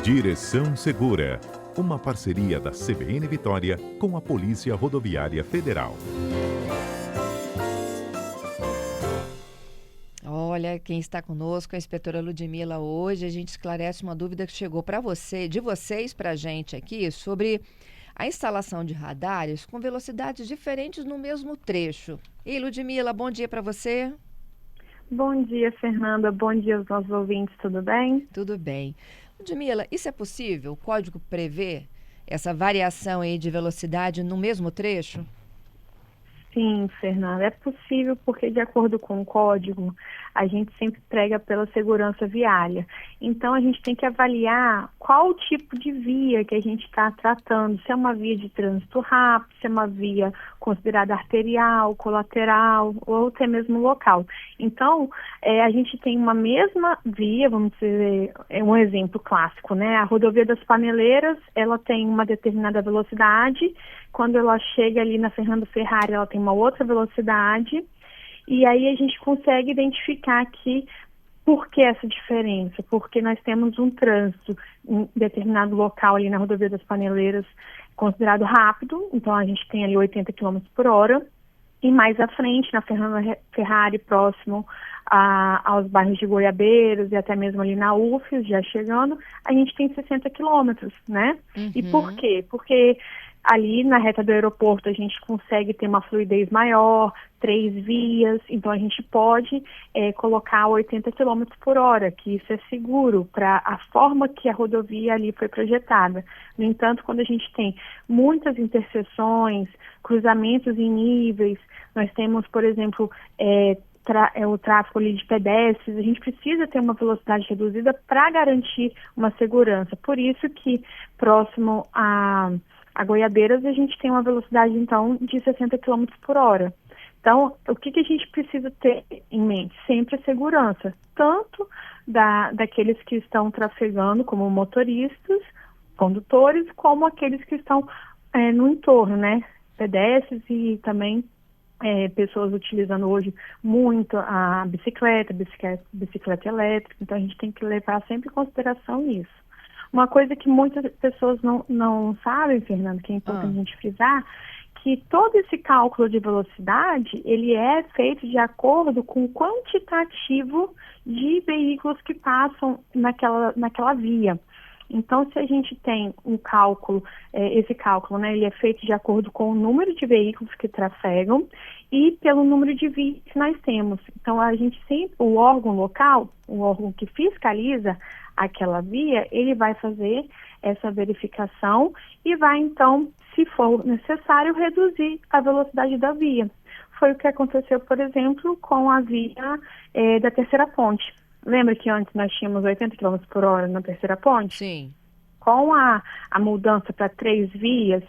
Direção Segura, uma parceria da CBN Vitória com a Polícia Rodoviária Federal. Olha, quem está conosco é a inspetora Ludmila. Hoje a gente esclarece uma dúvida que chegou de vocês para a gente aqui sobre a instalação de radares com velocidades diferentes no mesmo trecho. E Ludmila, bom dia para você. Bom dia, Fernanda. Bom dia aos nossos ouvintes, tudo bem? Tudo bem. Ludmila, isso é possível? O código prevê essa variação aí de velocidade no mesmo trecho? Sim, Fernanda, é possível porque, de acordo com o código, a gente sempre prega pela segurança viária. Então, a gente tem que avaliar qual tipo de via que a gente está tratando, se é uma via de trânsito rápido, se é uma via considerada arterial, colateral ou até mesmo local. Então, a gente tem uma mesma via, vamos dizer, é um exemplo clássico, né? A rodovia das Paneleiras, ela tem uma determinada velocidade. Quando ela chega ali na Fernando Ferrari, ela tem uma outra velocidade, e aí a gente consegue identificar aqui por que essa diferença, porque nós temos um trânsito em determinado local ali na rodovia das Paneleiras considerado rápido, então a gente tem ali 80 km por hora, e mais à frente, na Fernando Ferrari, próximo aos bairros de Goiabeiros e até mesmo ali na UFES, já chegando, a gente tem 60 quilômetros, né? Uhum. E por quê? Porque ali na reta do aeroporto a gente consegue ter uma fluidez maior, 3 vias, então a gente pode colocar 80 km por hora, que isso é seguro para a forma que a rodovia ali foi projetada. No entanto, quando a gente tem muitas interseções, cruzamentos em níveis, nós temos, por exemplo, o tráfego ali de pedestres, a gente precisa ter uma velocidade reduzida para garantir uma segurança. Por isso que próximo a Goiabeiras a gente tem uma velocidade, então, de 60 km por hora. Então, o que a gente precisa ter em mente? Sempre a segurança, tanto daqueles que estão trafegando como motoristas, condutores, como aqueles que estão no entorno, né? Pedestres e também pessoas utilizando hoje muito a bicicleta elétrica, então a gente tem que levar sempre em consideração isso. Uma coisa que muitas pessoas não sabem, Fernando, que é importante a gente frisar, que todo esse cálculo de velocidade, ele é feito de acordo com o quantitativo de veículos que passam naquela via. Então, se a gente tem um cálculo, esse cálculo, né, ele é feito de acordo com o número de veículos que trafegam e pelo número de vias que nós temos. Então, a gente sempre, o órgão local, o órgão que fiscaliza aquela via, ele vai fazer essa verificação e vai, então, se for necessário, reduzir a velocidade da via. Foi o que aconteceu, por exemplo, com a via da Terceira Ponte. Lembra que antes nós tínhamos 80 km por hora na Terceira Ponte? Sim. Com a mudança para 3 vias,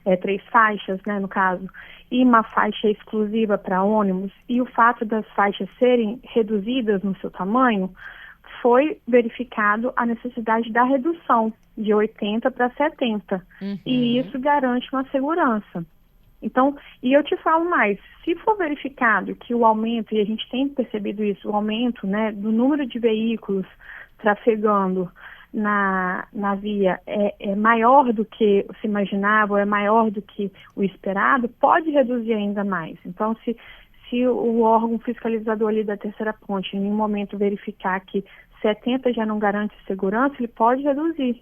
3 faixas, né, no caso, e uma faixa exclusiva para ônibus, e o fato das faixas serem reduzidas no seu tamanho, foi verificado a necessidade da redução de 80 para 70. Uhum. E isso garante uma segurança. Então, e eu te falo mais, se for verificado que o aumento, e a gente tem percebido isso, o aumento, né, do número de veículos trafegando na via é maior do que se imaginava, ou é maior do que o esperado, pode reduzir ainda mais. Então, se o órgão fiscalizador ali da Terceira Ponte, em um momento verificar que 70 já não garante segurança, ele pode reduzir.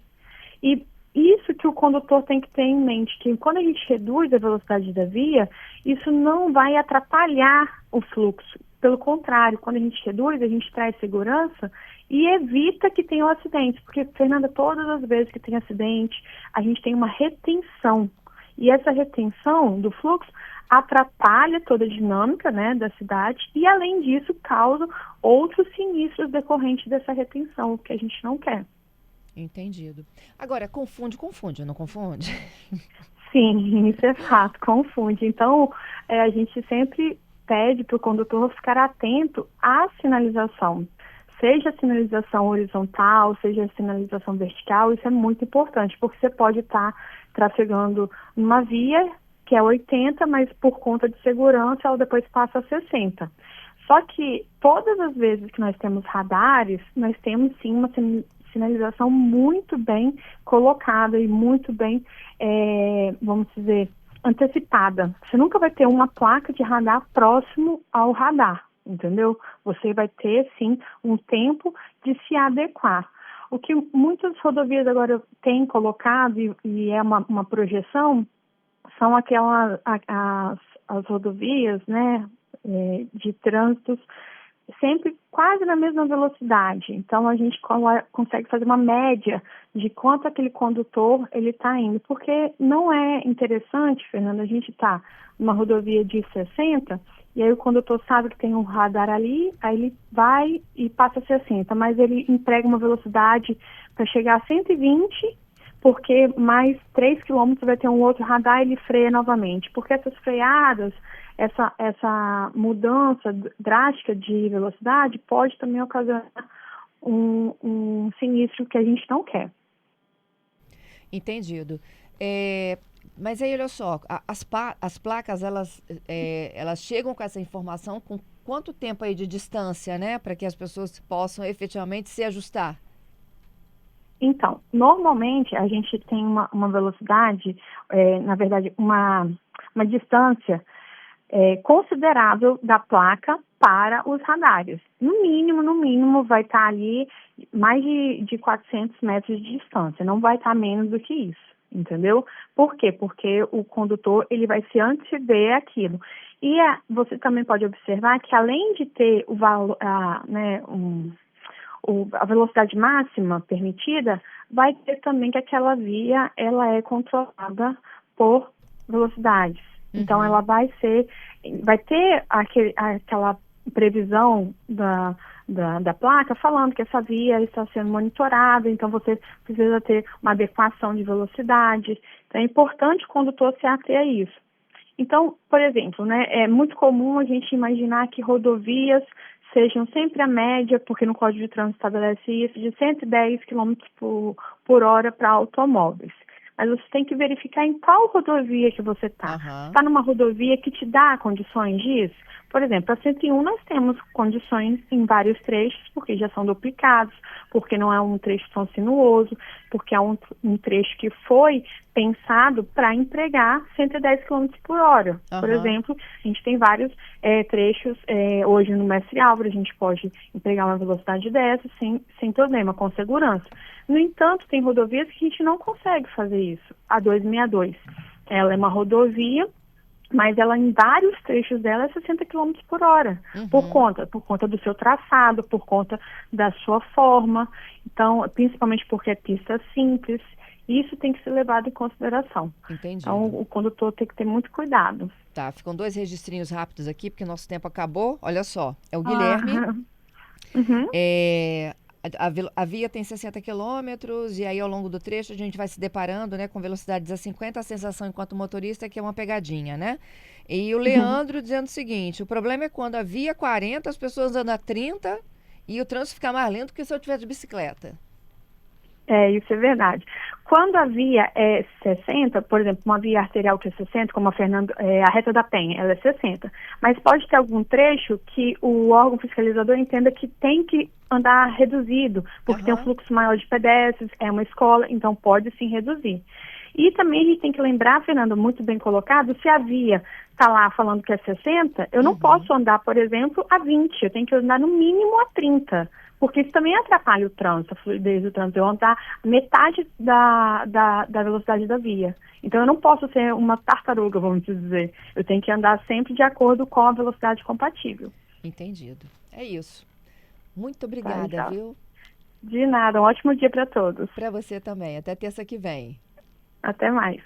E isso que o condutor tem que ter em mente, que quando a gente reduz a velocidade da via, isso não vai atrapalhar o fluxo. Pelo contrário, quando a gente reduz, a gente traz segurança e evita que tenha um acidente. Porque, Fernanda, todas as vezes que tem acidente, a gente tem uma retenção. E essa retenção do fluxo atrapalha toda a dinâmica, né, da cidade e, além disso, causa outros sinistros decorrentes dessa retenção, que a gente não quer. Entendido. Agora, confunde, não confunde? Sim, isso é fato, confunde. Então, a gente sempre pede para o condutor ficar atento à sinalização. Seja a sinalização horizontal, seja a sinalização vertical, isso é muito importante, porque você pode estar trafegando numa via que é 80, mas por conta de segurança ela depois passa a 60. Só que todas as vezes que nós temos radares, nós temos sim uma sinalização muito bem colocada e muito bem, vamos dizer, antecipada. Você nunca vai ter uma placa de radar próximo ao radar, entendeu? Você vai ter, sim, um tempo de se adequar. O que muitas rodovias agora têm colocado, e é uma projeção, são aquelas as rodovias, né, de trânsitos sempre quase na mesma velocidade. Então, a gente consegue fazer uma média de quanto aquele condutor ele está indo. Porque não é interessante, Fernanda, a gente está numa rodovia de 60, e aí o condutor sabe que tem um radar ali, aí ele vai e passa a 60, mas ele emprega uma velocidade para chegar a 120, porque mais 3 quilômetros vai ter um outro radar e ele freia novamente. Porque essas freadas, essa mudança drástica de velocidade pode também ocasionar um sinistro que a gente não quer. Entendido. Mas aí, olha só, as placas, elas chegam com essa informação com quanto tempo aí de distância, né? Para que as pessoas possam efetivamente se ajustar? Então, normalmente a gente tem uma velocidade, na verdade, uma distância considerável da placa para os radares. No mínimo, vai estar ali mais de 400 metros de distância, não vai estar menos do que isso, entendeu? Por quê? Porque o condutor ele vai se anteciper aquilo. E você também pode observar que além de ter o valor, a velocidade máxima permitida, vai ter também que aquela via ela é controlada por velocidades. Então, ela vai ter aquela previsão da placa falando que essa via está sendo monitorada, então você precisa ter uma adequação de velocidade. Então, é importante o condutor se ater a isso. Então, por exemplo, né, é muito comum a gente imaginar que rodovias sejam sempre a média, porque no Código de Trânsito estabelece isso, de 110 km por hora para automóveis. Mas você tem que verificar em qual rodovia que você está. Está numa rodovia que te dá condições disso? Por exemplo, a 101 nós temos condições em vários trechos, porque já são duplicados, porque não é um trecho tão sinuoso, porque é um trecho que foi pensado para empregar 110 km por hora. Por exemplo, a gente tem vários trechos, hoje no Mestre Álvaro, a gente pode empregar uma velocidade dessa sem problema, com segurança. No entanto, tem rodovias que a gente não consegue fazer isso. A 262, ela é uma rodovia, mas ela em vários trechos dela é 60 km por hora, por conta do seu traçado, por conta da sua forma, então, principalmente porque é pista simples, isso tem que ser levado em consideração. Entendi. Então, o condutor tem que ter muito cuidado. Tá, ficam 2 registrinhos rápidos aqui, porque nosso tempo acabou. Olha só, é o Guilherme. A via tem 60 quilômetros e aí ao longo do trecho a gente vai se deparando, né, com velocidades a 50, a sensação enquanto motorista é que é uma pegadinha, né? E o Leandro dizendo o seguinte, o problema é quando a via 40, as pessoas andam a 30 e o trânsito fica mais lento que se eu tivesse de bicicleta. Isso é verdade. Quando a via é 60, por exemplo, uma via arterial que é 60, como a Reta da Penha, ela é 60. Mas pode ter algum trecho que o órgão fiscalizador entenda que tem que andar reduzido, porque tem um fluxo maior de pedestres, é uma escola, então pode sim reduzir. E também a gente tem que lembrar, Fernando, muito bem colocado, se a via está lá falando que é 60, eu não posso andar, por exemplo, a 20, eu tenho que andar no mínimo a 30. Porque isso também atrapalha o trânsito, a fluidez do trânsito. Eu andar metade da velocidade da via. Então, eu não posso ser uma tartaruga, vamos dizer. Eu tenho que andar sempre de acordo com a velocidade compatível. Entendido. É isso. Muito obrigada, viu? De nada. Um ótimo dia para todos. Para você também. Até terça que vem. Até mais.